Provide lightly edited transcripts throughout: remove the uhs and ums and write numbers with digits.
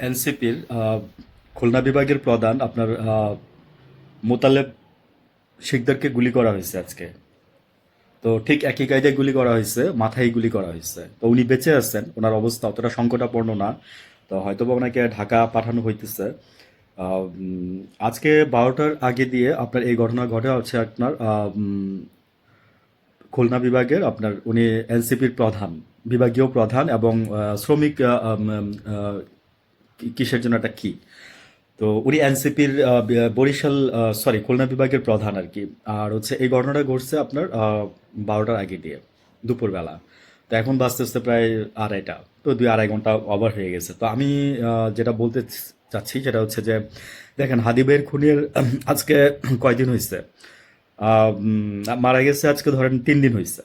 এনসিপির খুলনা বিভাগের প্রধান আপনার মোতালেব শিকদারকে গুলি করা হয়েছে আজকে। তো ঠিক একই কায়দায় গুলি করা হয়েছে, মাথায় গুলি করা হয়েছে। তো উনি বেঁচে আছেন, ওনার অবস্থা অতটা সংকটাপন্ন না। তো হয়তোবা ওনাকে ঢাকা পাঠানো হইতেছে। আজকে 12টার আগে দিয়ে আপনার এই ঘটনা ঘটে হচ্ছে আপনার খুলনা বিভাগের আপনার উনি এনসিপির প্রধান, বিভাগীয় প্রধান এবং শ্রমিক কিসের জন্য একটা কি, তো উনি এনসিপির বরিশাল সরি খুলনা বিভাগের প্রধান আর কি। আর হচ্ছে এই ঘটনাটা ঘটছে আপনার 12টার আগে দিয়ে দুপুরবেলা। তো এখন বাজতে বাজতে প্রায় আড়াইটা, তো 2-2.5 ঘন্টা ওভার হয়ে গেছে। তো আমি যেটা বলতে চাচ্ছি সেটা হচ্ছে যে দেখেন হাদিবের খুনের আজকে কয়দিন হয়েছে, মারা গেছে আজকে ধরেন 3 দিন হয়েছে।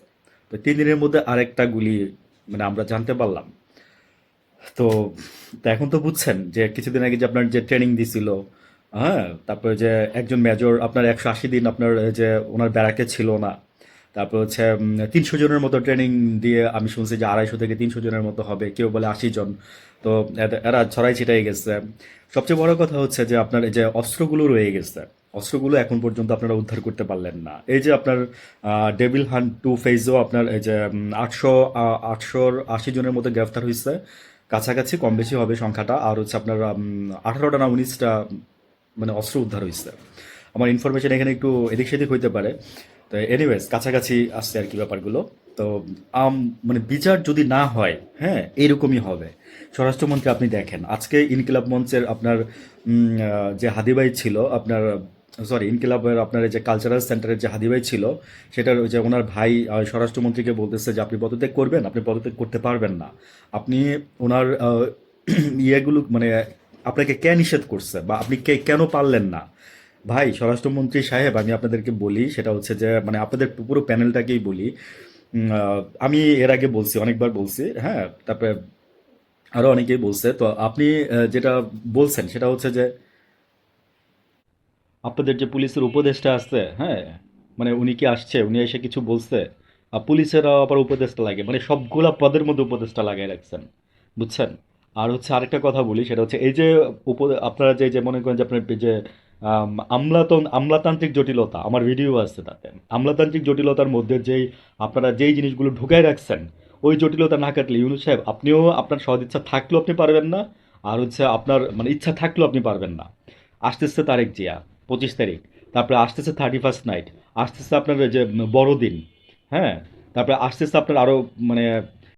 তো 3 দিনের মধ্যে আরেকটা গুলি মানে আমরা জানতে পারলাম। তো তো এখন তো বুঝছেন যে কিছুদিন আগে যে আপনার যে ট্রেনিং দিছিল, হ্যাঁ, তারপরে যে একজন মেজর আপনার 180 দিন আপনার এই যে ওনার ব্যারাকে ছিল না। তারপর হচ্ছে 300 জনের মতো ট্রেনিং দিয়ে আমি শুনছি যে 250 থেকে 300 জনের মতো হবে, কেউ বলে 80 জন। তো এরা ছড়াই ছিটাই গেছে। সবচেয়ে বড় কথা হচ্ছে যে আপনার এই যে অস্ত্রগুলো রয়ে গেছে, অস্ত্রগুলো এখন পর্যন্ত আপনারা উদ্ধার করতে পারলেন না। এই যে আপনার ডেভিল হান্ট 2 ফেজও আপনার এই যে 880 জনের মতো গ্রেফতার হয়েছে, কাছাকাছি কম বেশি হবে সংখ্যাটা। আর হচ্ছে আপনার 18টা না 19টা মানে অস্ত্র উদ্ধার হয়েছে। আমার ইনফরমেশন এখানে একটু এদিক সেদিক হইতে পারে। তো এনিওয়েজ কাছাকাছি আসছে আর কি ব্যাপারগুলো। তো মানে বিচার যদি না হয়, হ্যাঁ, এরকমই হবে। স্বরাষ্ট্রমন্ত্রী আপনি দেখেন আজকে ইনকিলাব মঞ্চের আপনার যে হাদিভাই ছিল আপনার, সরি ইনকিলাবের আপনার এই যে কালচারাল সেন্টারের যে হাদিভাই ছিল, সেটার ওই যে ওনার ভাই স্বরাষ্ট্রমন্ত্রীকে বলতেছে যে আপনি পদত্যাগ করবেন, আপনি পদত্যাগ করতে পারবেন না। আপনি ওনার ইয়েগুলো মানে আপনাকে কে নিষেধ করছে বা আপনি কেন পারলেন না? ভাই স্বরাষ্ট্রমন্ত্রী সাহেব, আমি আপনাদেরকে বলি সেটা হচ্ছে যে মানে আপনাদের পুরো প্যানেলটাকেই বলি। আমি এর আগে বলছি, অনেকবার বলছি, হ্যাঁ, তারপরে আরো অনেকেই বলছে। তো আপনি যেটা বলছেন সেটা হচ্ছে যে আপনাদের যে পুলিশের উপদেষ্টা আছে, হ্যাঁ, মানে উনি কি আসছে, উনি এসে কিছু বলছে? পুলিশেরও আবার উপদেষ্টা লাগে, মানে সবগুলা পদের মধ্যে উপদেষ্টা লাগাই রাখছেন, বুঝছেন? আর হচ্ছে আরেকটা কথা বলি সেটা হচ্ছে এই যে আপনারা যে যে মনে করেন যে আপনার যে আমলাতান্ত্রিক জটিলতা, আমার ভিডিও আছে তাতে, আমলাতান্ত্রিক জটিলতার মধ্যে যেই আপনারা যেই জিনিসগুলো ঢুকাই রাখছেন, ওই জটিলতা না কাটলে ইউনুস সাহেব আপনিও আপনার সদিচ্ছা থাকলেও আপনি পারবেন না। আর হচ্ছে আপনার মানে ইচ্ছা থাকলেও আপনি পারবেন না। আসতেছে তারেক জিয়া 25 তারিখ, তারপরে আসতেছে 31st নাইট, আসতেছে আপনার ওই যে বড়দিন, হ্যাঁ, তারপরে আসতেছে আপনার আরও মানে